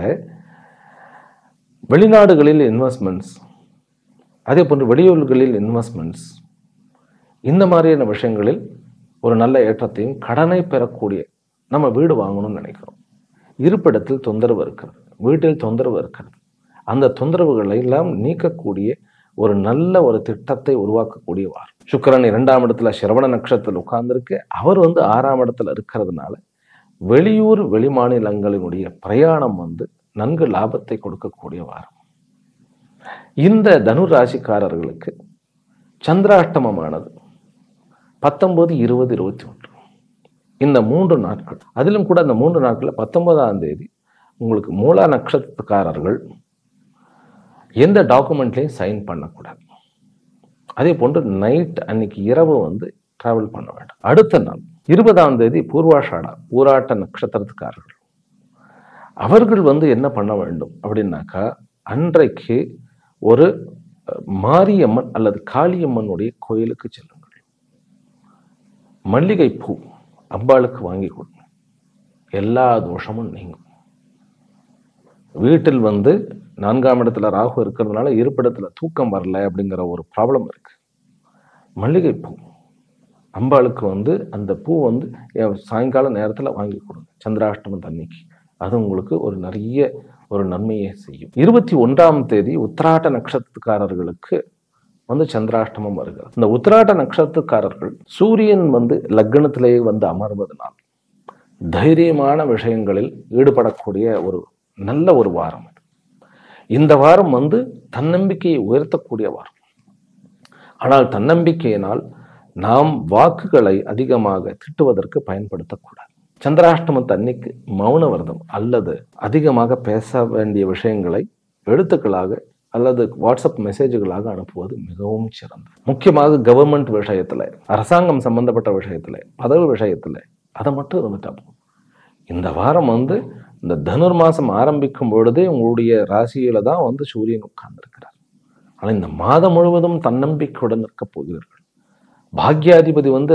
வெளிநாடுகளில் இன்வெஸ்ட்மெண்ட்ஸ், அதே போன்று வெளியூர்களில் இன்வெஸ்ட்மெண்ட்ஸ், இந்த மாதிரியான விஷயங்களில் ஒரு நல்ல ஏற்றத்தையும், கடனை பெறக்கூடிய, நம்ம வீடு வாங்கணும்னு நினைக்கிறோம், இருப்பிடத்தில் தொந்தரவு இருக்கிறது, வீட்டில் தொந்தரவு இருக்கிறது, அந்த தொந்தரவுகளை எல்லாம் நீக்கக்கூடிய ஒரு நல்ல ஒரு திட்டத்தை உருவாக்கக்கூடிய வாரம். சுக்கிரன் 2ஆம் இடத்துல சிரவண நட்சத்திரத்தில் உட்கார்ந்துருக்கு, அவர் 6ஆம் இடத்துல இருக்கிறதுனால வெளியூர் வெளிமாநிலங்களினுடைய பிரயாணம் நன்கு லாபத்தை கொடுக்கக்கூடிய வாரம். இந்த தனுர் ராசிக்காரர்களுக்கு சந்திராஷ்டமமானது 19, 20, 21 இந்த 3 நாட்கள். அதிலும் கூட அந்த 3 நாட்கள் 19ஆம் தேதி உங்களுக்கு மூலா நட்சத்திரக்காரர்கள் எந்த டாக்குமெண்ட்லையும் சைன் பண்ணக்கூடாது. அதே போன்று நைட் அன்னைக்கு இரவு டிராவல் பண்ண வேண்டாம். அடுத்த நாள் 20ஆம் தேதி பூர்வாஷாடா பூராட்ட நட்சத்திரத்துக்காரர்கள் அவர்கள் என்ன பண்ண வேண்டும் அப்படின்னாக்கா, அன்றைக்கு ஒரு மாரியம்மன் அல்லது காளியம்மனுடைய கோயிலுக்கு செல்லுங்கள். மல்லிகை பூ அம்பாளுக்கு வாங்கி கொடுங்க, எல்லா தோஷமும் நீங்கும். வீட்டில் 4ஆம் இடத்துல ராகு இருக்கிறதுனால இருப்பிடத்துல தூக்கம் வரல அப்படிங்கிற ஒரு ப்ராப்ளம் இருக்கு. மல்லிகை பூ அம்பாளுக்கு அந்த பூ சாயங்கால நேரத்துல வாங்கி கொடுங்க, சந்திராஷ்டமம் அன்னைக்கு. அது உங்களுக்கு ஒரு நிறைய ஒரு நன்மையை செய்யும். 21ஆம் தேதி உத்திராட்ட நட்சத்திரக்காரர்களுக்கு வந்து சந்திராஷ்டமம் வருகிறது. இந்த உத்திராட்ட நட்சத்திரக்காரர்கள் சூரியன் வந்து லக்னத்திலேயே வந்து அமர்வதனால் தைரியமான விஷயங்களில் ஈடுபடக்கூடிய ஒரு நல்ல ஒரு வாரம். இந்த வாரம் வந்து தன்னம்பிக்கையை உயர்த்தக்கூடிய வாரம். ஆனால் தன்னம்பிக்கையினால் நாம் வாக்குகளை அதிகமாக திட்டுவதற்கு பயன்படுத்தக்கூடாது. சந்திராஷ்டமத்து அன்னைக்கு மௌன விரதம் அல்லது அதிகமாக பேச வேண்டிய விஷயங்களை எழுத்துக்களாக அல்லது வாட்ஸ்அப் மெசேஜ்களாக அனுப்புவது மிகவும் சிறந்தது. முக்கியமாக கவர்மெண்ட் விஷயத்துல, அரசாங்கம் சம்பந்தப்பட்ட விஷயத்துல, பதவி விஷயத்துல அதை மட்டும் இருந்துட்டா போதும். இந்த வாரம் வந்து இந்த தனுர் மாசம் ஆரம்பிக்கும் பொழுதே உங்களுடைய ராசியில தான் வந்து சூரியன் உட்கார்ந்திருக்கிறார். ஆனால் இந்த மாதம் முழுவதும் தன்னம்பிக்கையுடன் இருக்க போகிறீர்கள். பாக்யாதிபதி வந்து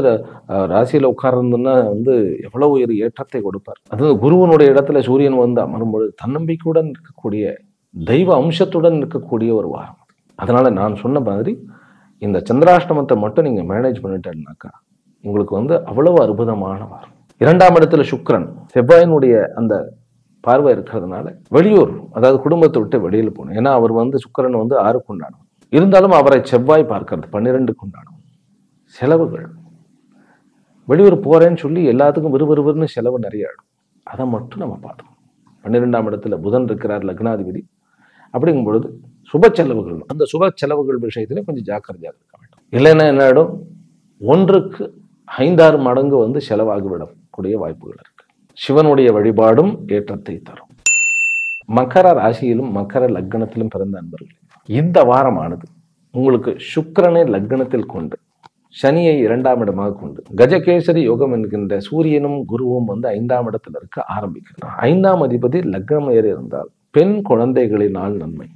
ராசியில உட்கார்ந்ததுன்னா வந்து எவ்வளவு ஒரு ஏற்றத்தை கொடுப்பார். அதாவது குருவனுடைய இடத்துல சூரியன் வந்து அமரும்பொழுது தன்னம்பிக்கையுடன் இருக்கக்கூடிய தெய்வ அம்சத்துடன் இருக்கக்கூடிய ஒரு வாரம். அதனால நான் சொன்ன மாதிரி இந்த சந்திராஷ்டமத்தை மட்டும் நீங்க மேனேஜ் பண்ணிட்டேன்னாக்கா உங்களுக்கு வந்து அவ்வளவு அற்புதமான வாரம். 2ஆம் இடத்துல சுக்கிரன், செவ்வாயினுடைய அந்த பார்வை இருக்கிறதுனால வெளியூர், அதாவது குடும்பத்தை விட்டு வெளியில் போகணும். ஏன்னா அவர் வந்து சுக்கிரன் வந்து 6க்கு உண்டானவர். இருந்தாலும் அவரை செவ்வாய் பார்க்கிறது 12க்கு உண்டானவர். செலவுகள், வெளியூர் போறேன்னு சொல்லி எல்லாத்துக்கும் விறுவிறுன்னு செலவு நிறைய ஆடும். அதை மட்டும் நம்ம பார்த்தோம். 12ஆம் இடத்துல புதன் இருக்கிறார், லக்னாதிபதி. அப்படிங்கும் பொழுது சுப செலவுகள், அந்த சுப செலவுகள் விஷயத்துல கொஞ்சம் ஜாக்கிரதையாக இருக்க வேண்டும். இல்லைன்னா என்ன ஆயிடும், 1க்கு 5-6 மடங்கு வந்து செலவாகிவிடக்கூடிய வாய்ப்புகள் இருக்கு. சிவனுடைய வழிபாடும் ஏற்றத்தை தரும். மகர ராசியிலும் மகர லக்னத்திலும் பிறந்த அன்பர்கள், இந்த வாரமானது உங்களுக்கு சுக்கிரனை லக்னத்தில் கொண்டு சனியை 2ஆம் இடமாக கொண்டு கஜகேசரி யோகம் என்கின்ற சூரியனும் குருவும் வந்து 5ஆம் இடத்துல இருக்க ஆரம்பிக்கிறார். 5ஆம் அதிபதி லக்னம் ஏறி இருந்தால் பெண் குழந்தைகளினால் நன்மை,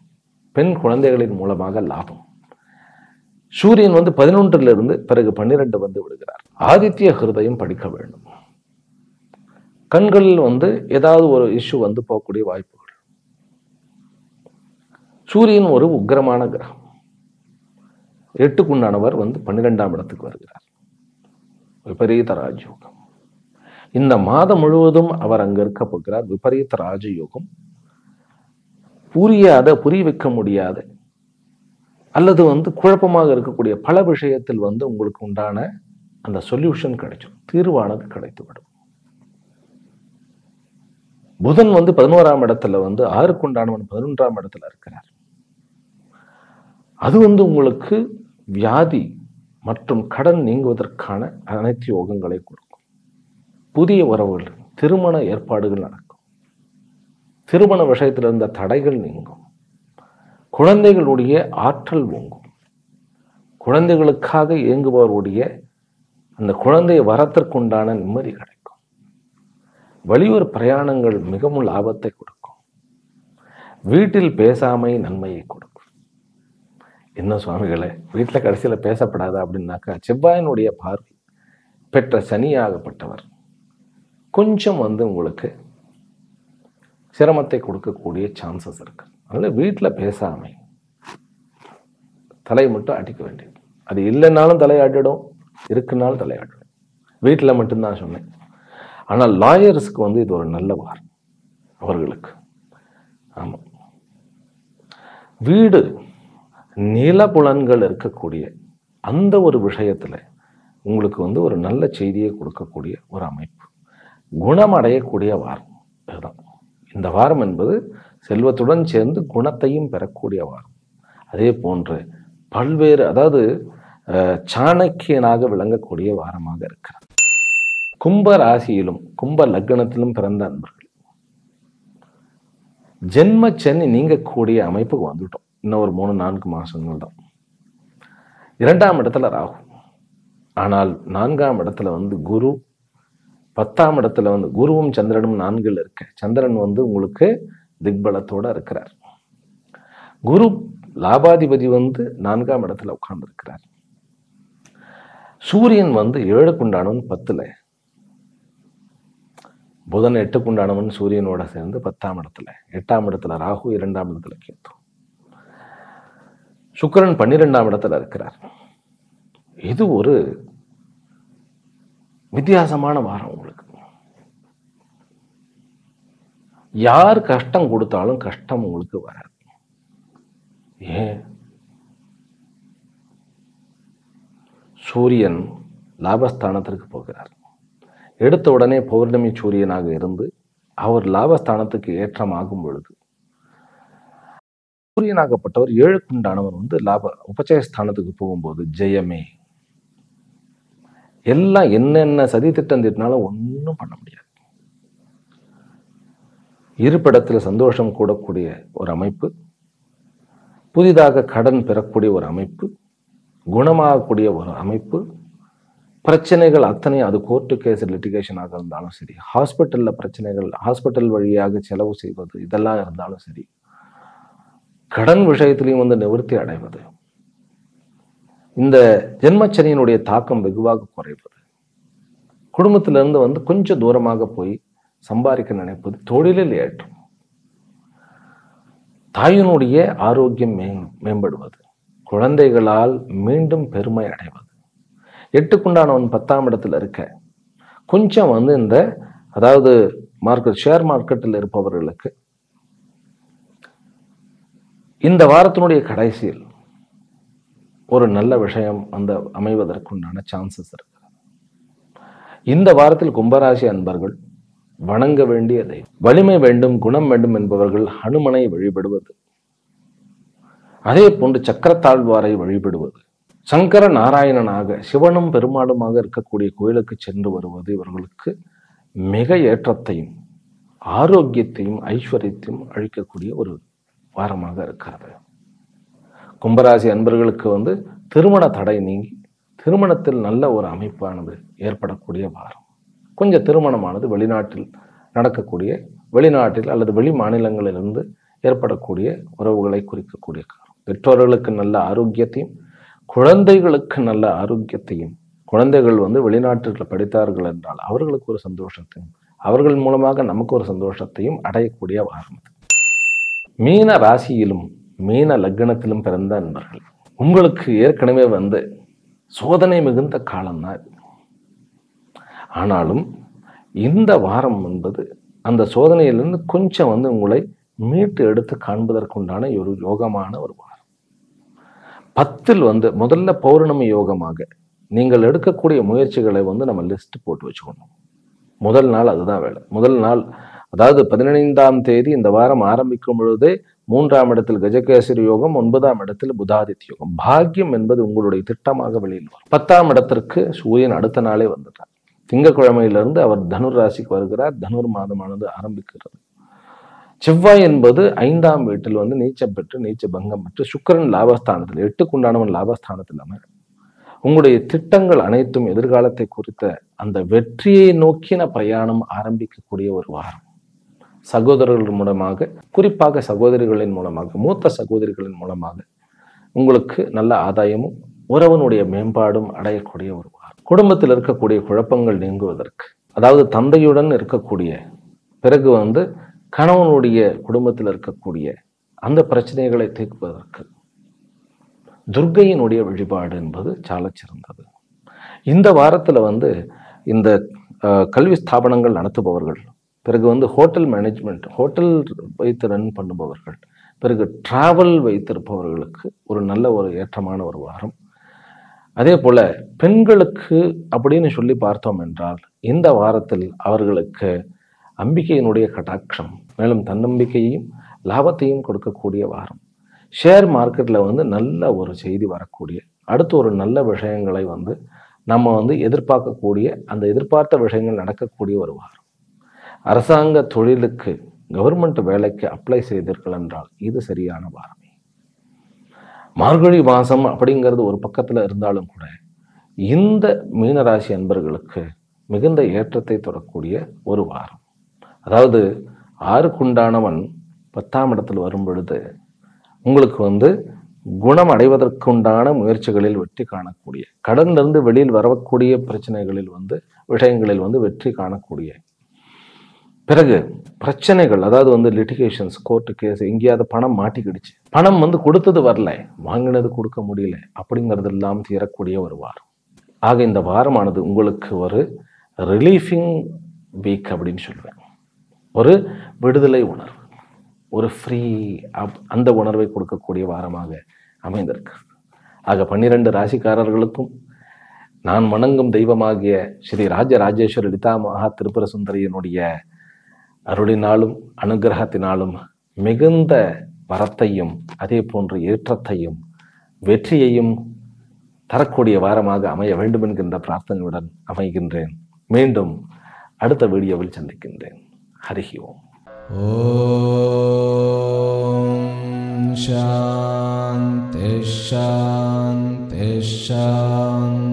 பெண் குழந்தைகளின் மூலமாக லாபம். சூரியன் வந்து 11 பிறகு 12 வந்து விடுகிறார். ஆதித்ய ஹிருதயம் படிக்க வேண்டும். கண்களில் வந்து ஏதாவது ஒரு இஷ்யூ வந்து போகக்கூடிய வாய்ப்புகள். சூரியன் ஒரு உக்கிரமான கிரகம். 8க்கு உண்டானவர் வந்து 12ஆம் இடத்துக்கு வருகிறார். விபரீத ராஜயோகம். இந்த மாதம் முழுவதும் அவர் அங்க இருக்க போகிறார். விபரீத ராஜயோகம். புரிய வைக்க முடியாத அல்லது வந்து குழப்பமாக இருக்கக்கூடிய பல விஷயத்தில் வந்து உங்களுக்கு உண்டான அந்த சொல்யூஷன் கிடைக்கும், தீர்வானது கிடைத்துவிடும். புதன் வந்து 11ஆம் இடத்துல வந்து 6க்கு உண்டானவன் 11ஆம் இடத்துல இருக்கிறார். அது வந்து உங்களுக்கு வியாதி மற்றும் கடன் நீங்குவதற்கான அனைத்து யோகங்களை கொடுக்கும். புதிய உறவுகள், திருமண ஏற்பாடுகள் நடக்கும். திருமண விஷயத்தில் இருந்த தடைகள் நீங்கும். குழந்தைகளுடைய ஆற்றல் ஓங்கும். குழந்தைகளுக்காக இயங்குபவருடைய அந்த குழந்தை வரத்திற்குண்டான நிம்மதி கிடைக்கும். வெளியூர் பிரயாணங்கள் மிகவும் லாபத்தை கொடுக்கும். வீட்டில் பேசாமை நன்மையை கொடுக்கும். என்ன சுவாமிகளே, வீட்டில் கடைசியில் பேசப்படாதா அப்படின்னாக்கா, செவ்வாயினுடைய பார்வை பெற்ற சனியாகப்பட்டவர் கொஞ்சம் வந்து உங்களுக்கு சிரமத்தை கொடுக்கக்கூடிய சான்சஸ் இருக்கு. அதனால வீட்டில் பேசாமை, தலையை மட்டும் அடிக்க வேண்டியது. அது இல்லைன்னாலும் தலையாடிடும், இருக்குனாலும் தலையாடிடும். வீட்டில் மட்டும்தான் சொன்னேன். ஆனால் லாயர்ஸ்க்கு வந்து இது ஒரு நல்ல வாரம் அவர்களுக்கு. ஆமா, வீடு நிலபுலன்கள் இருக்கக்கூடிய அந்த ஒரு விஷயத்துல உங்களுக்கு வந்து ஒரு நல்ல செய்தியை கொடுக்கக்கூடிய ஒரு அமைப்பு, குணமடையக்கூடிய வாரம். இதுதான் இந்த வாரம் என்பது செல்வத்துடன் சேர்ந்து குணத்தையும் பெறக்கூடிய வாரம். அதே போன்று பல்வேறு, அதாவது சாணக்கியனாக விளங்கக்கூடிய வாரமாக இருக்கிறது. கும்ப ராசியிலும் கும்ப லக்னத்திலும் பிறந்த அன்பர்கள் ஜென்ம சனி நீங்கக்கூடிய அமைப்புக்கு வந்துட்டோம். இன்னும் ஒரு 3-4 மாசங்கள் தான். 2ஆம் இடத்துல ராகு. ஆனால் 4ஆம் இடத்துல வந்து குரு, 10ஆம் இடத்துல வந்து குருவும் சந்திரனும் 4ல் இருக்க, சந்திரன் வந்து உங்களுக்கு திக்பலத்தோட இருக்கிறார். குரு லாபாதிபதி வந்து 4ஆம் இடத்துல உட்கார்ந்து இருக்கிறார். சூரியன் வந்து 7க்கு உண்டானவன் 10ல, புதன் 8க்கு உண்டானவன் சூரியனோட சேர்ந்து 10ஆம் இடத்துல, 8ஆம் இடத்துல ராகு, 2ஆம் இடத்துல கேத்து. சுக்கிரன் 12ஆம் இடத்துல இருக்கிறார். இது ஒரு வித்தியாசமான வாரம் உங்களுக்கு. யார் கஷ்டம் கொடுத்தாலும் கஷ்டம் உங்களுக்கு வராது. ஏன்? சூரியன் லாபஸ்தானத்திற்கு போகிறார். எடுத்த உடனே பௌர்ணமி சூரியனாக இருந்து அவர் லாபஸ்தானத்துக்கு ஏற்றமாகும் பொழுது சூரியனாகப்பட்டவர் 7க்குண்டானவர் லாப உபச்சயஸ்தானத்துக்கு போகும்போது ஜெயமே. எல்லாம் என்னென்ன சதி திட்டம் திட்டினாலும் ஒன்றும் பண்ண முடியாது. இருப்பிடத்தில் சந்தோஷம் கூடக்கூடிய ஒரு அமைப்பு, புதிதாக கடன் பெறக்கூடிய ஒரு அமைப்பு, குணமாகக்கூடிய ஒரு அமைப்பு, பிரச்சனைகள் அத்தனை அது கோர்ட்டு கேஸ் லிட்டிகேஷனாக இருந்தாலும் சரி, ஹாஸ்பிட்டலில் பிரச்சனைகள், ஹாஸ்பிட்டல் வழியாக செலவு செய்வது, இதெல்லாம் இருந்தாலும் சரி, கடன் விஷயத்திலையும் நிவர்த்தி அடைவது, இந்த ஜென்மச்சனியினுடைய தாக்கம் வெகுவாக குறைவது, குடும்பத்திலிருந்து கொஞ்சம் தூரமாக போய் சம்பாதிக்க நினைப்பது, தொழிலில் ஏற்றம், தாயினுடைய ஆரோக்கியம் மேம்படுவது, குழந்தைகளால் மீண்டும் பெருமை அடைவது. 8க்குண்டானவன் 10ஆம் இடத்துல இருக்க கொஞ்சம் இந்த அதாவது ஷேர் மார்க்கெட்டில் இருப்பவர்களுக்கு இந்த வாரத்தினுடைய கடைசியில் ஒரு நல்ல விஷயம் அமைவதற்குண்டான சான்சஸ் இருக்கு. இந்த வாரத்தில் கும்பராசி அன்பர்கள் வணங்க வேண்டியதை, வலிமை வேண்டும் குணம் வேண்டும் என்பவர்கள் ஹனுமனை வழிபடுவது, அதே போன்று சக்கரத்தாழ்வாரை வழிபடுவது, சங்கர நாராயணனாக சிவனும் பெருமாளுமாக இருக்கக்கூடிய கோயிலுக்கு சென்று வருவது இவர்களுக்கு மிக ஏற்றத்தையும் ஆரோக்கியத்தையும் ஐஸ்வர்யத்தையும் அளிக்கக்கூடிய ஒரு வாரமாக இருக்கிறது. கும்பராசி அன்பர்களுக்கு திருமண தடை நீங்கி திருமணத்தில் நல்ல ஒரு அமைப்பானது ஏற்படக்கூடிய வாரம். கொஞ்சம் திருமணமானது வெளிநாட்டில் நடக்கக்கூடிய, வெளிநாட்டில் அல்லது வெளி மாநிலங்களிலிருந்து ஏற்படக்கூடிய உறவுகளை குறிக்கக்கூடிய காலம். பெற்றோர்களுக்கு நல்ல ஆரோக்கியத்தையும் குழந்தைகளுக்கு நல்ல ஆரோக்கியத்தையும், குழந்தைகள் வெளிநாட்டில் படித்தார்கள் என்றால் அவர்களுக்கு ஒரு சந்தோஷத்தையும், அவர்கள் மூலமாக நமக்கு ஒரு சந்தோஷத்தையும் அடையக்கூடிய வாரம். மீன ராசியிலும் மீன லக்னத்திலும் பிறந்த அன்பர்கள், உங்களுக்கு ஏற்கனவே சோதனை மிகுந்த காலம்தான். ஆனாலும் இந்த வாரம் அந்த சோதனையிலிருந்து கொஞ்சம் உங்களை மீட்டு எடுத்து காண்பதற்குண்டான ஒரு யோகமான ஒரு வாரம். 10ல் முதல்ல பௌர்ணமி யோகமாக நீங்கள் எடுக்கக்கூடிய முயற்சிகளை நம்ம லிஸ்ட் போட்டு வச்சுக்கணும். முதல் நாள் அதுதான் வேலை. முதல் நாள் அதாவது 15ஆம் தேதி இந்த வாரம் ஆரம்பிக்கும் பொழுதே 3ஆம் இடத்தில் கஜகேசரி யோகம், 9ஆம் இடத்தில் புதாதித்ய யோகம். பாக்கியம் என்பது உங்களுடைய திட்டமாக வெளியில் வரும். 10ஆம் இடத்திற்கு சூரியன் அடுத்த நாளே வந்துட்டார். திங்கட்கிழமையிலிருந்து அவர் தனுர் ராசிக்கு வருகிறார். தனுர் மாதமானது ஆரம்பிக்கிறது. செவ்வாய் என்பது 5ஆம் வீட்டில் நீச்சம் பெற்று நீச்ச பங்கம் பெற்று சுக்கிரன் லாபஸ்தானத்தில் 8க்குண்டானவன் லாபஸ்தானத்தில் அமர உங்களுடைய திட்டங்கள் அனைத்தும் எதிர்காலத்தை குறித்த அந்த வெற்றியை நோக்கின பிரயாணம் ஆரம்பிக்கக்கூடிய ஒரு வாரம். சகோதரர்கள் மூலமாக, குறிப்பாக சகோதரிகளின் மூலமாக, மூத்த சகோதரிகளின் மூலமாக உங்களுக்கு நல்ல ஆதாயமும் உறவனுடைய மேம்பாடும் அடையக்கூடிய ஒரு வாரம். குடும்பத்தில் இருக்கக்கூடிய குழப்பங்கள் நீங்குவதற்கு, அதாவது தந்தையுடன் இருக்கக்கூடிய பிறகு கணவனுடைய குடும்பத்தில் இருக்கக்கூடிய அந்த பிரச்சனைகளை தீர்ப்பதற்கு துர்க்கையினுடைய வழிபாடு என்பது சால சிறந்தது. இந்த வாரத்துல இந்த கல்வி ஸ்தாபனங்கள் நடத்துபவர்கள், பிறகு ஹோட்டல் மேனேஜ்மெண்ட், ஹோட்டல் வைத்து ரன் பண்ணுபவர்கள், பிறகு டிராவல் வைத்திருப்பவர்களுக்கு ஒரு நல்ல ஒரு ஏற்றமான ஒரு வாரம். அதே போல பெண்களுக்கு அப்படின்னு சொல்லி பார்த்தோம் என்றால் இந்த வாரத்தில் அவர்களுக்கு அம்பிகையினுடைய கடாட்சம், மேலும் தன்னம்பிக்கையையும் லாபத்தையும் கொடுக்கக்கூடிய வாரம். ஷேர் மார்க்கெட்ல நல்ல ஒரு செய்தி வரக்கூடிய, அடுத்து ஒரு நல்ல விஷயங்களை நம்ம எதிர்பார்க்கக்கூடிய, அந்த எதிர்பார்த்த விஷயங்கள் நடக்கக்கூடிய ஒரு வாரம். அரசாங்க தொழிலுக்கு, கவர்மெண்ட் வேலைக்கு அப்ளை செய்தீர்கள் என்றால் இது சரியான வாரமே. மார்கழி மாசம் அப்படிங்கிறது ஒரு பக்கத்துல இருந்தாலும் கூட இந்த மீனராசி அன்பர்களுக்கு மிகுந்த ஏற்றத்தை தொடரக்கூடிய ஒரு வாரம். அதாவது 6க்குண்டானவன் 10ஆம் இடத்தில் வரும் பொழுது உங்களுக்கு குணம் அடைவதற்குண்டான முயற்சிகளில் வெற்றி காணக்கூடிய, கடனிலிருந்து வெளியில் வரக்கூடிய பிரச்சனைகளில் விஷயங்களில் வெற்றி காணக்கூடிய, பிறகு பிரச்சனைகள், அதாவது லிட்டிகேஷன்ஸ், கோர்ட்டு கேஸ், எங்கேயாவது பணம் மாட்டிக்கிடுச்சு, பணம் கொடுத்தது வரல, வாங்கினது கொடுக்க முடியல, அப்படிங்கிறது எல்லாம் தீரக்கூடிய ஒரு வாரம். ஆக இந்த வாரமானது உங்களுக்கு ஒரு ரிலீஃபிங் வீக் அப்படின்னு சொல்லுவேன். ஒரு விடுதலை உணர்வு, ஒரு ஃப்ரீ அந்த உணர்வை கொடுக்கக்கூடிய வாரமாக அமைந்திருக்கு. ஆக 12 ராசிக்காரர்களுக்கும் நான் வணங்கும் தெய்வமாகிய ஸ்ரீ ராஜராஜேஸ்வரி லலிதா மகா திரிபுர சுந்தரியினுடைய அருளினாலும் அனுகிரகத்தினாலும் மிகுந்த வரத்தையும் அதே போன்று ஏற்றத்தையும் வெற்றியையும் தரக்கூடிய வாரமாக அமைய வேண்டும் என்கின்ற பிரார்த்தனையுடன் அமைகின்றேன். மீண்டும் அடுத்த வீடியோவில் சந்திக்கின்றேன். ஹரிஹி ஓம். ஓம் சாந்தி சாந்தி சாந்தி.